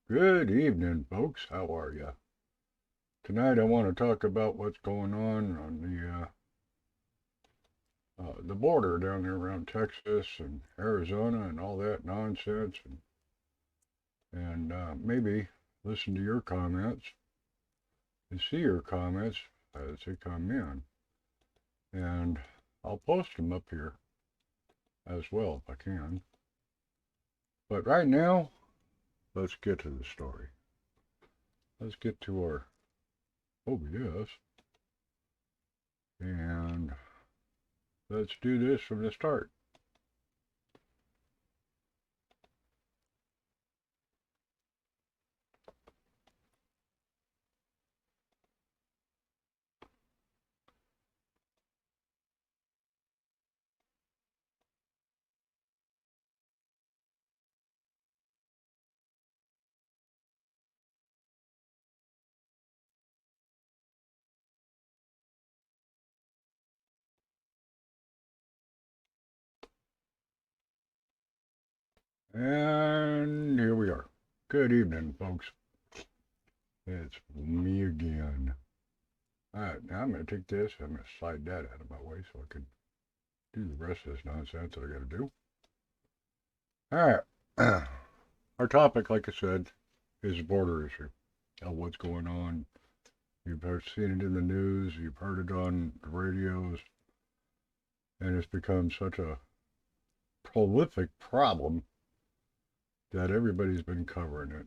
Good evening, folks. How are you? Tonight I want to talk about what's going on the border down there around Texas and Arizona and all that nonsense, and maybe listen to your comments and see your comments as they come in, and I'll post them up here as well if I can. But right now, let's get to the story. Let's get to our OBS, and let's do this from the start. And here we are. Good evening, folks. It's me again. Alright, now I'm going to take this, I'm going to slide that out of my way so I can do the rest of this nonsense that I got to do. Alright, our topic, like I said, is the border issue. What's going on? You've seen it in the news, you've heard it on the radios, and it's become such a prolific problem that everybody's been covering it.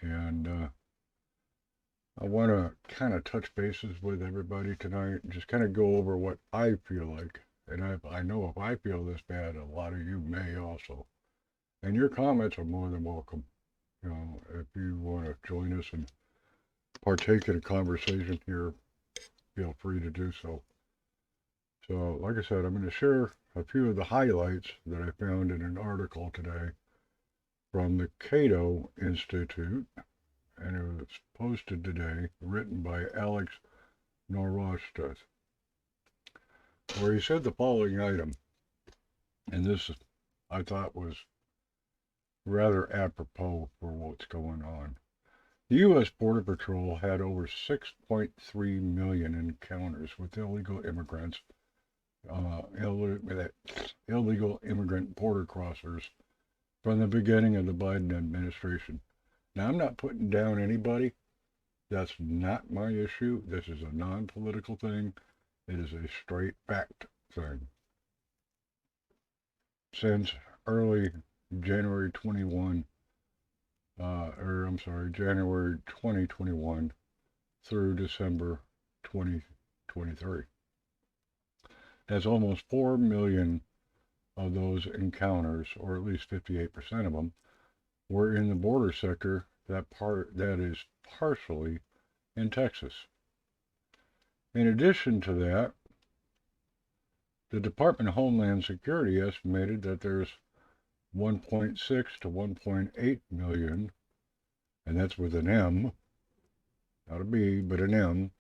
And I want to kind of touch bases with everybody tonight and just kind of go over what I feel like. And I know if I feel this bad, a lot of you may also. And your comments are more than welcome. You know, if you want to join us and partake in a conversation here, feel free to do so. So, like I said, I'm going to share a few of the highlights that I found in an article today from the Cato Institute, and it was posted today, written by Alex Norostas, where he said the following item, and this I thought was rather apropos for what's going on. The U.S. Border Patrol had over 6.3 million encounters with illegal immigrants, illegal immigrant border crossers from the beginning of the Biden administration. Now, I'm not putting down anybody. That's not my issue. This is a non-political thing. It is a straight fact thing. Since early January 21, January 2021 through December 2023. That's almost 4 million of those encounters, or at least 58% of them, were in the border sector that is partially in Texas. In addition to that, the Department of Homeland Security estimated that there's 1.6 to 1.8 million, and that's with an M, not a B, but an M,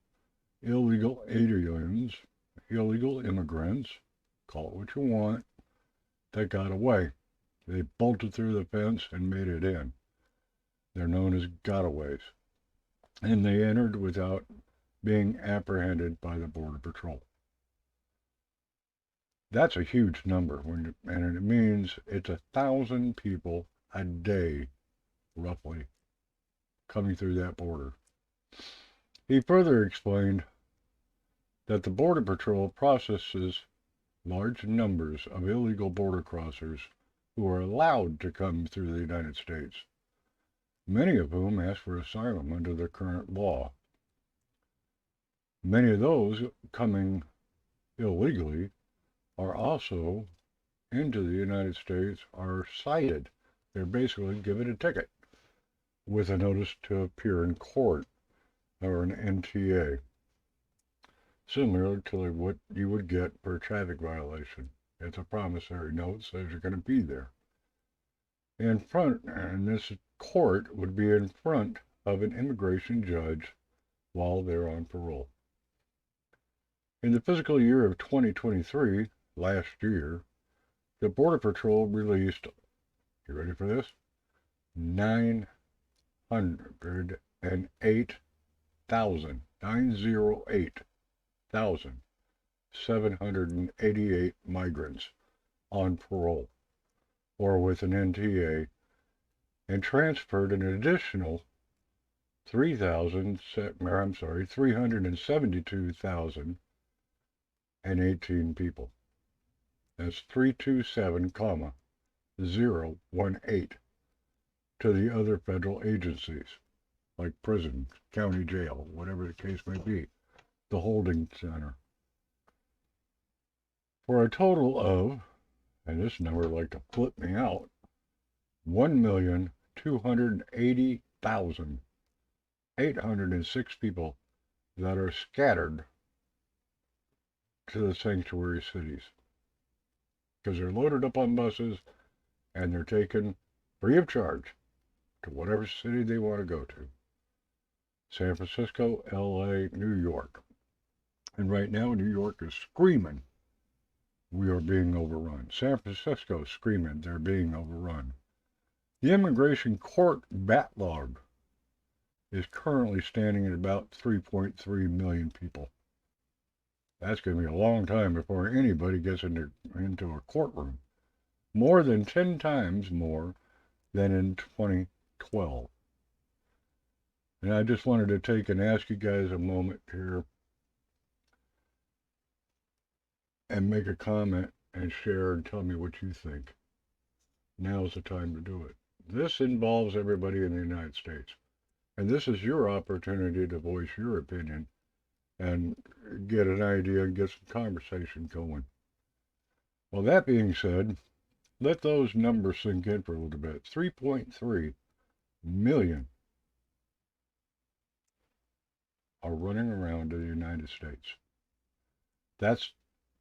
illegal aliens, illegal immigrants, call it what you want, that got away. They bolted through the fence and made it in. They're known as gotaways. And they entered without being apprehended by the Border Patrol. That's a huge number, and it means it's 1,000 people a day, roughly, coming through that border. He further explained that the Border Patrol processes large numbers of illegal border crossers who are allowed to come through the United States, many of whom ask for asylum under the current law. Many of those coming illegally are also into the United States are cited. They're basically given a ticket with a notice to appear in court, or an NTA, similar to what you would get for a traffic violation. It's a promissory note, says you're going to be there. And this court would be in front of an immigration judge while they're on parole. In the fiscal year of 2023, last year, the Border Patrol released, you ready for this? 908,788 migrants on parole or with an NTA, and transferred an additional 372,018 people. That's 327, 018 to the other federal agencies, like prison, county jail, whatever the case may be, the holding center. For a total of, and this number like to flip me out, 1,280,806 people that are scattered to the sanctuary cities. Because they're loaded up on buses and they're taken free of charge to whatever city they want to go to. San Francisco, LA, New York. And right now, New York is screaming, we are being overrun. San Francisco is screaming, they're being overrun. The immigration court backlog is currently standing at about 3.3 million people. That's going to be a long time before anybody gets into a courtroom. More than 10 times more than in 2012. And I just wanted to take and ask you guys a moment here and make a comment and share and tell me what you think. Now's the time to do it. This involves everybody in the United States. And this is your opportunity to voice your opinion and get an idea and get some conversation going. Well, that being said, let those numbers sink in for a little bit. 3.3 million are running around in the United States. That's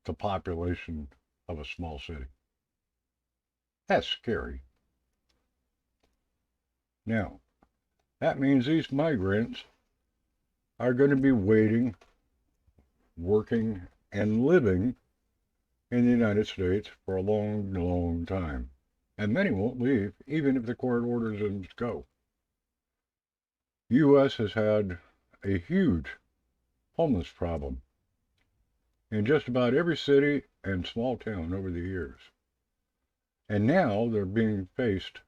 the population of a small city. That's scary. Now, that means these migrants are going to be waiting, working, and living in the United States for a long, long time. And many won't leave, even if the court orders them to go. The U.S. has had a huge homeless problem in just about every city and small town over the years. And now they're being faced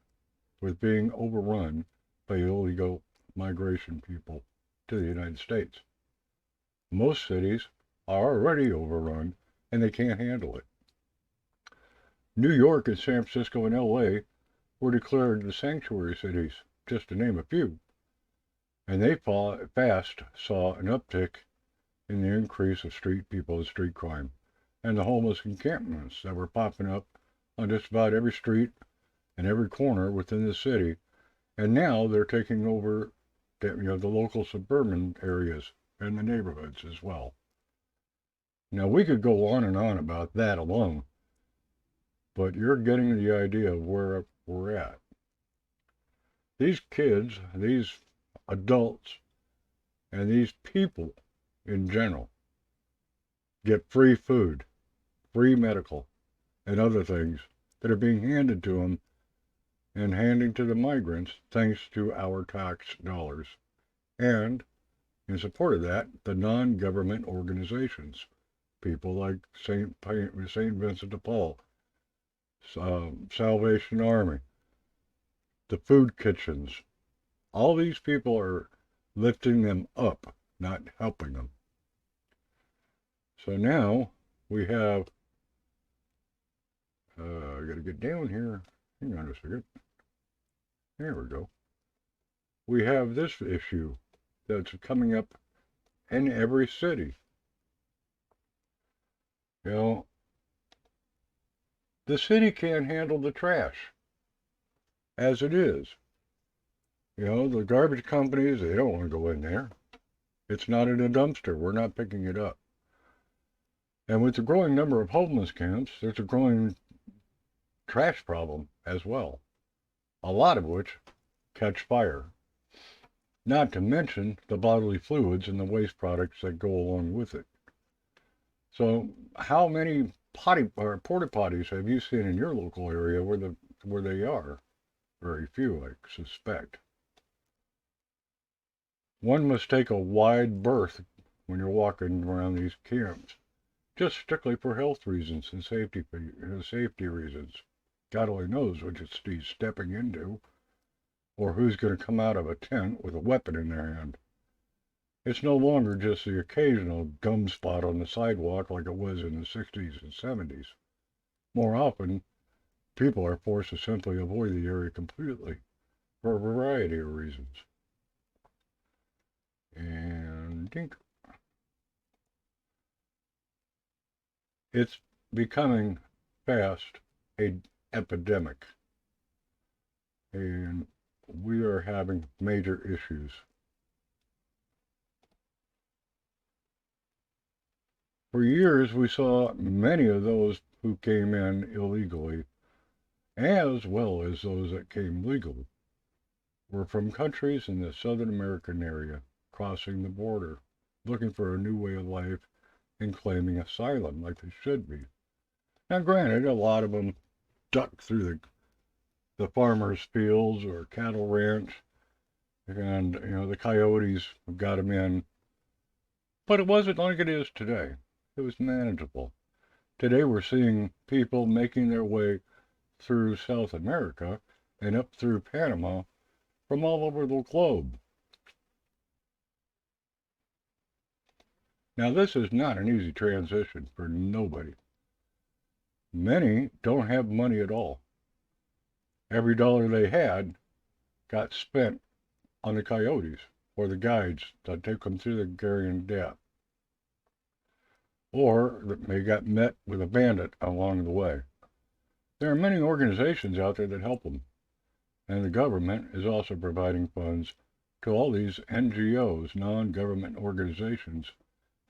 with being overrun by illegal migration people to the United States. Most cities are already overrun and they can't handle it. New York and San Francisco and LA were declared the sanctuary cities, just to name a few. And they fast saw an uptick in the increase of street people and street crime and the homeless encampments that were popping up on just about every street and every corner within the city. And now they're taking over the local suburban areas and the neighborhoods as well. Now, we could go on and on about that alone, but you're getting the idea of where we're at. These kids, these adults, and these people in general get free food, free medical, and other things that are being handed to them and handing to the migrants thanks to our tax dollars. And in support of that, the non-government organizations, people like St. Vincent de Paul, Salvation Army, the food kitchens, all these people are lifting them up, not helping them. So now we have, I gotta get down here. Hang on a second. There we go. We have this issue that's coming up in every city. You know, the city can't handle the trash as it is. You know, the garbage companies, they don't want to go in there. It's not in a dumpster. We're not picking it up. And with the growing number of homeless camps, there's a growing trash problem as well, a lot of which catch fire. Not to mention the bodily fluids and the waste products that go along with it. So how many porta potties have you seen in your local area where they are? Very few, I suspect. One must take a wide berth when you're walking around these camps, just strictly for health reasons and safety reasons. God only knows what he's stepping into, or who's going to come out of a tent with a weapon in their hand. It's no longer just the occasional gum spot on the sidewalk like it was in the 60s and 70s. More often, people are forced to simply avoid the area completely for a variety of reasons. And dink. It's becoming fast an epidemic, and we are having major issues. For years, we saw many of those who came in illegally, as well as those that came legally, were from countries in the Southern American area, crossing the border, looking for a new way of life and claiming asylum like they should be. Now, granted, a lot of them ducked through the farmers' fields or cattle ranch, and the coyotes got them in. But it wasn't like it is today. It was manageable. Today we're seeing people making their way through South America and up through Panama from all over the globe. Now, this is not an easy transition for nobody. Many don't have money at all. Every dollar they had got spent on the coyotes or the guides that take them through the Garian Gap. Or they got met with a bandit along the way. There are many organizations out there that help them, and the government is also providing funds to all these NGOs, non-government organizations,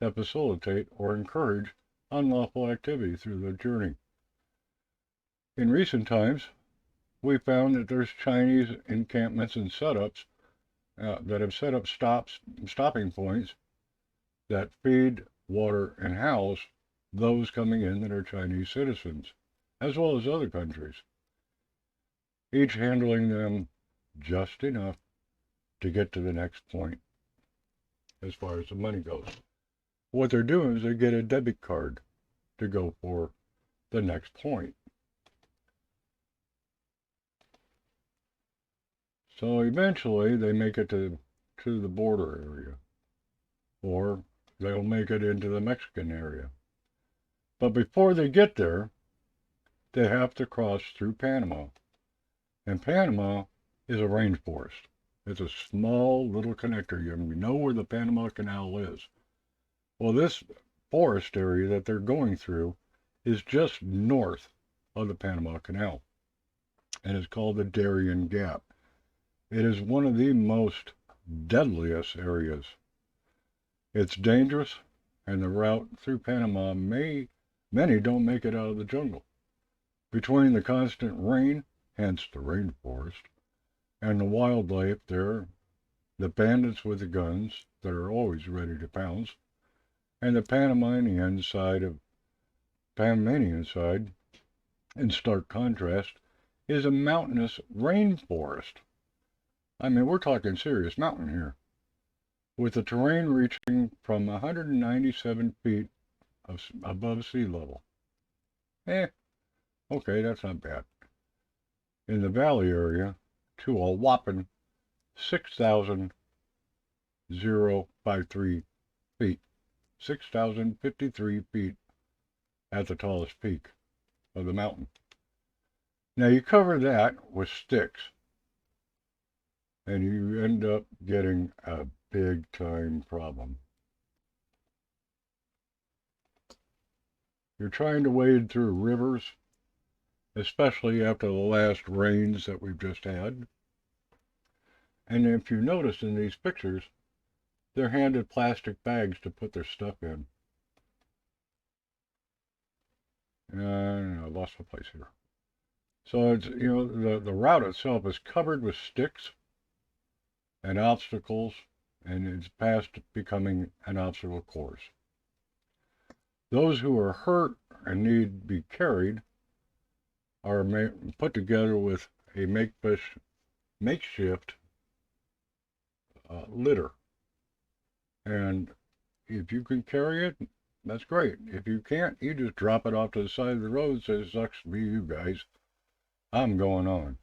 that facilitate or encourage unlawful activity through their journey. In recent times, we found that there's Chinese encampments and setups that have set up stopping points that feed, water, and house those coming in that are Chinese citizens, as well as other countries, each handling them just enough to get to the next point as far as the money goes. What they're doing is they get a debit card to go for the next point. So eventually they make it to the border area, or they'll make it into the Mexican area. But before they get there, they have to cross through Panama. And Panama is a rainforest. It's a small little connector. You know where the Panama Canal is. Well, this forest area that they're going through is just north of the Panama Canal, and it's called the Darien Gap. It is one of the most deadliest areas. It's dangerous, and the route through Panama many don't make it out of the jungle. Between the constant rain, hence the rainforest, and the wildlife there, the bandits with the guns that are always ready to pounce, and the Panamanian side, in stark contrast, is a mountainous rainforest. I mean, we're talking serious mountain here, with the terrain reaching from 197 feet above sea level. Okay, that's not bad. In the valley area, to a whopping 6,053 feet. 6,053 feet at the tallest peak of the mountain. Now you cover that with sticks, and you end up getting a big time problem. You're trying to wade through rivers, especially after the last rains that we've just had. And if you notice in these pictures, they're handed plastic bags to put their stuff in. I lost my place here. So it's, the route itself is covered with sticks and obstacles, and it's past becoming an obstacle course. Those who are hurt and need to be carried are put together with a makeshift litter. And if you can carry it, that's great. If you can't, you just drop it off to the side of the road and say, sucks to be you guys. I'm going on.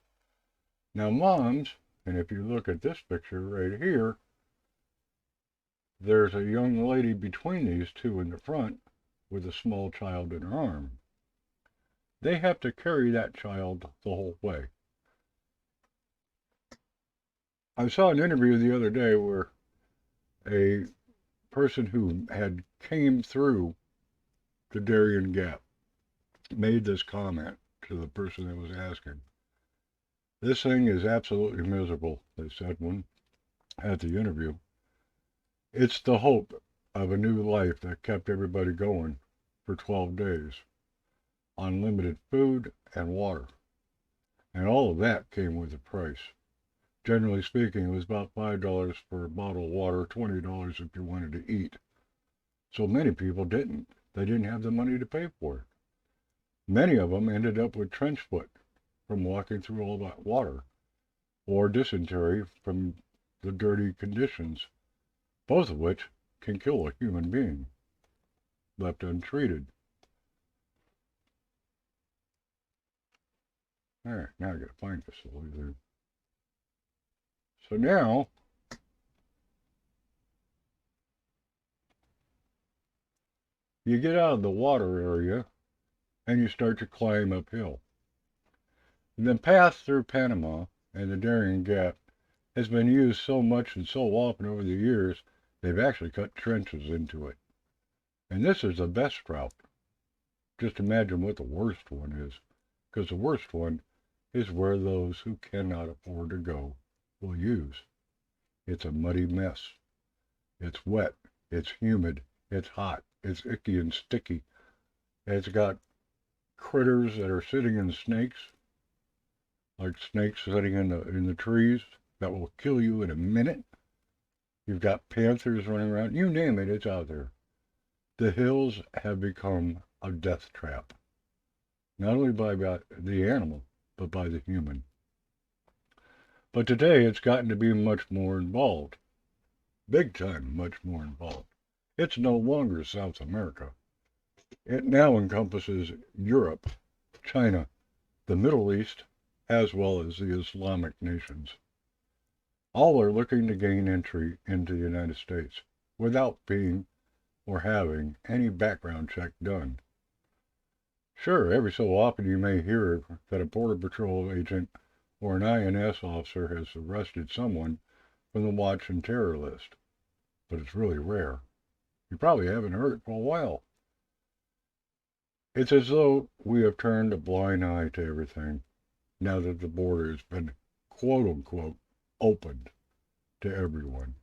Now, moms, and if you look at this picture right here, there's a young lady between these two in the front with a small child in her arm. They have to carry that child the whole way. I saw an interview the other day where a person who had came through the Darien Gap made this comment to the person that was asking. This thing is absolutely miserable, they said when at the interview. It's the hope of a new life that kept everybody going for 12 days. Unlimited food and water. And all of that came with a price. Generally speaking, it was about $5 for a bottle of water, $20 if you wanted to eat. So many people didn't. They didn't have the money to pay for it. Many of them ended up with trench foot from walking through all that water, or dysentery from the dirty conditions, both of which can kill a human being left untreated. All right, now I gotta find this laser. So now, you get out of the water area and you start to climb uphill. The path through Panama and the Darien Gap has been used so much and so often over the years, they've actually cut trenches into it. And this is the best route. Just imagine what the worst one is, because the worst one is where those who cannot afford to go will use. It's a muddy mess. It's wet. It's humid. It's hot. It's icky and sticky. It's got critters that are sitting in snakes, like snakes sitting in the trees that will kill you in a minute. You've got panthers running around. You name it, it's out there. The hills have become a death trap, not only by the animal, but by the human. But today it's gotten to be much more involved. Big time, much more involved. It's no longer South America. It now encompasses Europe, China, the Middle East, as well as the Islamic nations. All are looking to gain entry into the United States without being or having any background check done. Sure, every so often you may hear that a Border Patrol agent or an INS officer has arrested someone from the watch and terror list, but it's really rare. You probably haven't heard it for a while. It's as though we have turned a blind eye to everything now that the border has been quote unquote opened to everyone.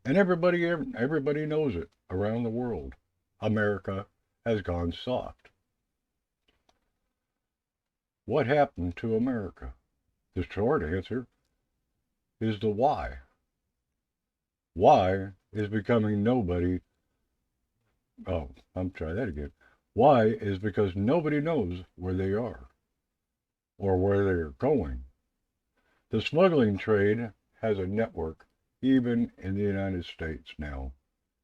And everybody knows it around the world. America has gone soft. What happened to America? The short answer is the why. Why is becoming nobody. Oh, I'm trying that again. Why is because nobody knows where they are or where they are going. The smuggling trade has a network, even in the United States now,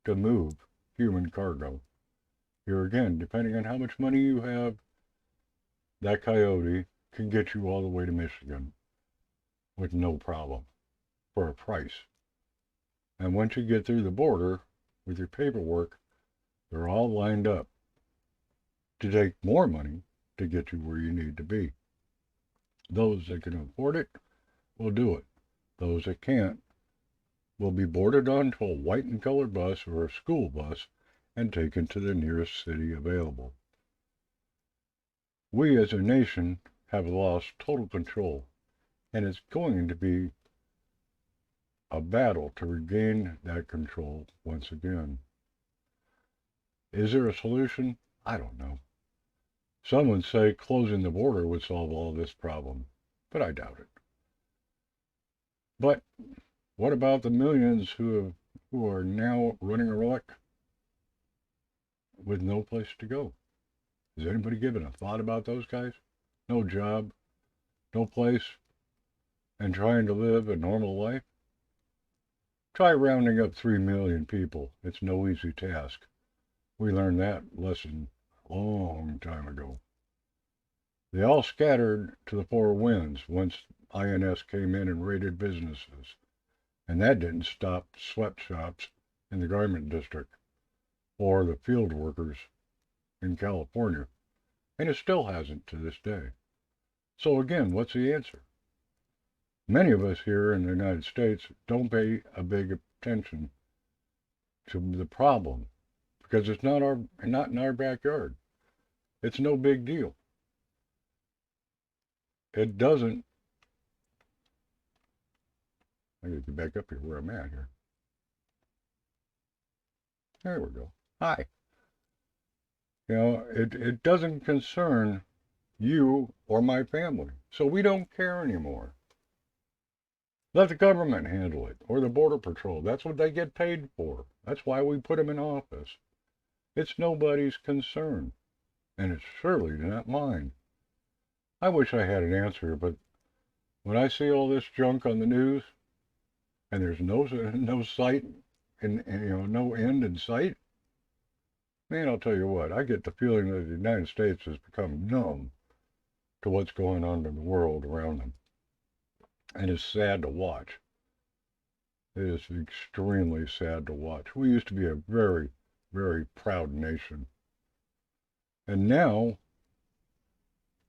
to move human cargo. Here again, depending on how much money you have, that coyote can get you all the way to Michigan with no problem for a price. And once you get through the border with your paperwork, they're all lined up to take more money to get you where you need to be. Those that can afford it will do it. Those that can't will be boarded onto a white and colored bus or a school bus and taken to the nearest city available. We as a nation have lost total control, and it's going to be a battle to regain that control once again. Is there a solution? I don't know. Some would say closing the border would solve all this problem, but I doubt it. But what about the millions who are now running amok with no place to go? Has anybody given a thought about those guys? No job, no place, and trying to live a normal life? Try rounding up 3 million people. It's no easy task. We learned that lesson a long time ago. They all scattered to the four winds once INS came in and raided businesses. And that didn't stop sweatshops in the garment district or the field workers in California. And it still hasn't to this day. So again, what's the answer? Many of us here in the United States don't pay a big attention to the problem because it's not in our backyard. It's no big deal. It doesn't. I need to get back up here where I'm at here. There we go. Hi. It doesn't concern you or my family. So we don't care anymore. Let the government handle it, or the Border Patrol. That's what they get paid for. That's why we put them in office. It's nobody's concern, and it's surely not mine. I wish I had an answer, but when I see all this junk on the news, and there's no sight, and no end in sight, man, I'll tell you what, I get the feeling that the United States has become numb to what's going on in the world around them. And it's sad to watch. It is extremely sad to watch. We used to be a very, very proud nation. And now,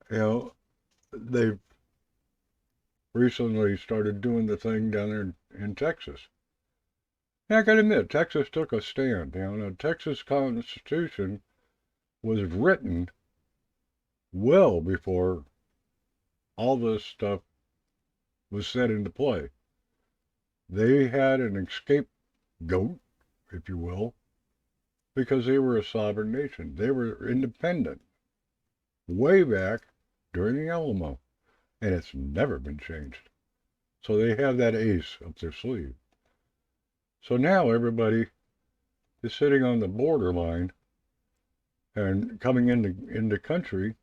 they've recently started doing the thing down there in Texas. And I gotta admit, Texas took a stand. The Texas Constitution was written well before all this stuff was set into play. They had an scapegoat, if you will, because they were a sovereign nation. They were independent way back during the Alamo, and it's never been changed. So they have that ace up their sleeve. So now everybody is sitting on the borderline and coming into country,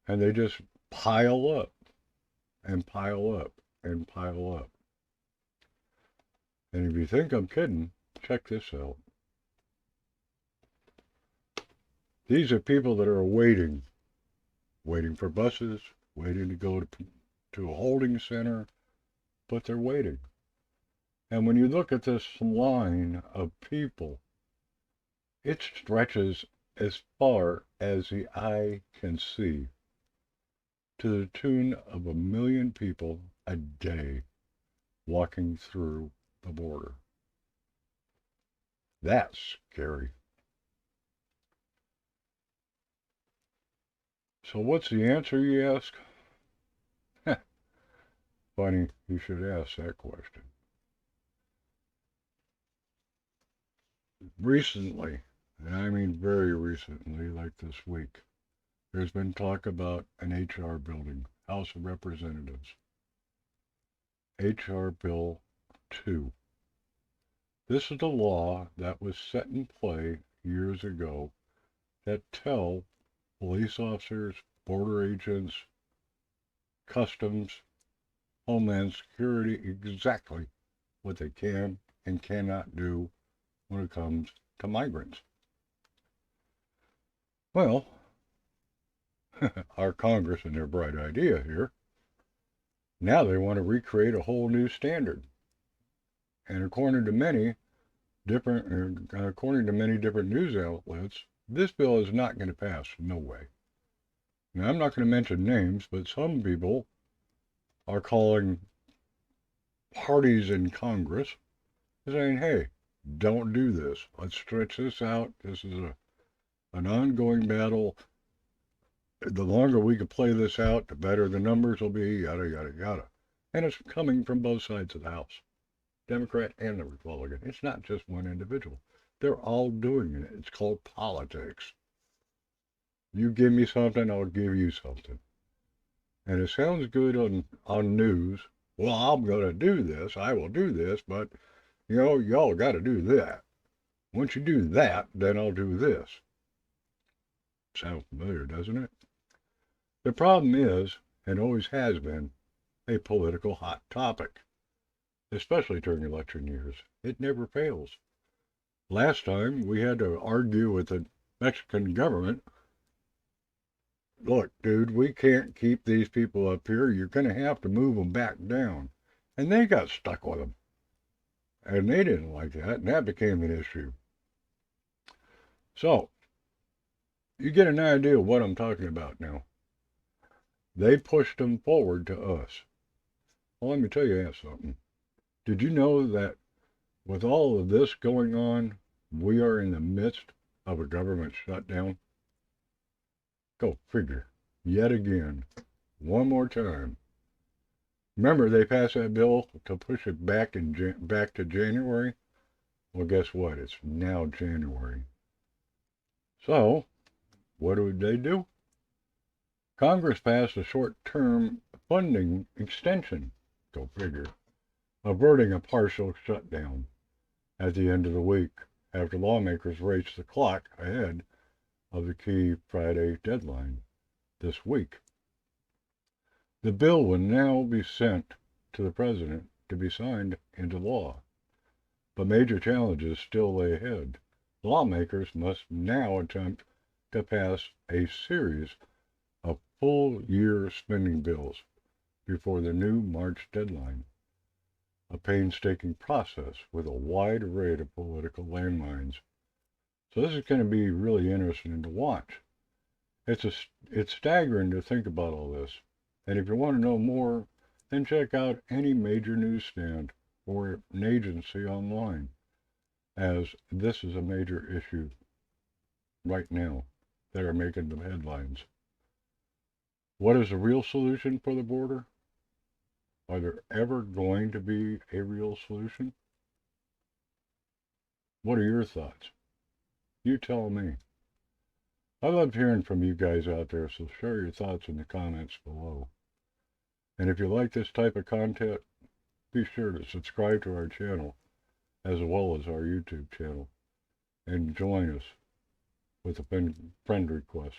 and they just pile up and pile up and pile up. And if you think I'm kidding, check this out. These are people that are waiting for buses, waiting to go to a holding center, but they're waiting. And when you look at this line of people, it stretches as far as the eye can see, to the tune of 1 million people a day walking through the border. That's scary. So what's the answer, you ask? Funny you should ask that question. Recently, and I mean very recently, like this week, there's been talk about an HR building, House of Representatives. HR Bill 2. This is the law that was set in play years ago that tell police officers, border agents, customs, Homeland Security exactly what they can and cannot do when it comes to migrants. Well, our Congress and their bright idea here, now they want to recreate a whole new standard. And according to many different news outlets, this bill is not going to pass. No way. Now, I'm not going to mention names, but some people are calling parties in Congress saying, hey, don't do this. Let's stretch this out. This is an ongoing battle. The longer we can play this out, the better the numbers will be, yada, yada, yada. And it's coming from both sides of the House, Democrat and the Republican. It's not just one individual. They're all doing it. It's called politics. You give me something, I'll give you something. And it sounds good on news. Well, I'm going to do this. I will do this, but, y'all got to do that. Once you do that, then I'll do this. Sounds familiar, doesn't it? The problem is, and always has been, a political hot topic, especially during election years. It never fails. Last time we had to argue with the Mexican government. Look, dude, we can't keep these people up here. You're going to have to move them back down. And they got stuck with them. And they didn't like that, and that became an issue. So, you get an idea of what I'm talking about now. They pushed them forward to us. Well, let me tell you something. Did you know that with all of this going on, we are in the midst of a government shutdown? Go figure. Yet again. One more time. Remember, they passed that bill to push it back to January? Well, guess what? It's now January. So, what did they do? Congress passed a short-term funding extension, go figure, averting a partial shutdown at the end of the week after lawmakers raced the clock ahead of the key Friday deadline this week. The bill will now be sent to the president to be signed into law, but major challenges still lay ahead. Lawmakers must now attempt to pass a series of full-year spending bills before the new March deadline, a painstaking process with a wide array of political landmines. So this is going to be really interesting to watch. It's staggering to think about all this. And if you want to know more, then check out any major newsstand or an agency online, as this is a major issue right now that are making the headlines. What is the real solution for the border? Are there ever going to be a real solution? What are your thoughts? You tell me. I love hearing from you guys out there, so share your thoughts in the comments below. And if you like this type of content, be sure to subscribe to our channel as well as our YouTube channel and join us with a friend request.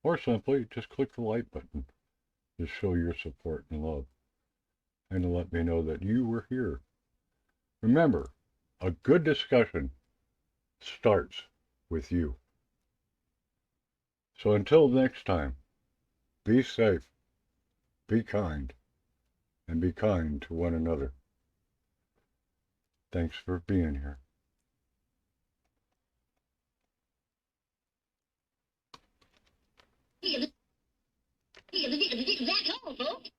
Or simply just click the like button to show your support and love and to let me know that you were here. Remember, a good discussion starts with you. So until next time, be safe, be kind, and be kind to one another. Thanks for being here. Back home, folks.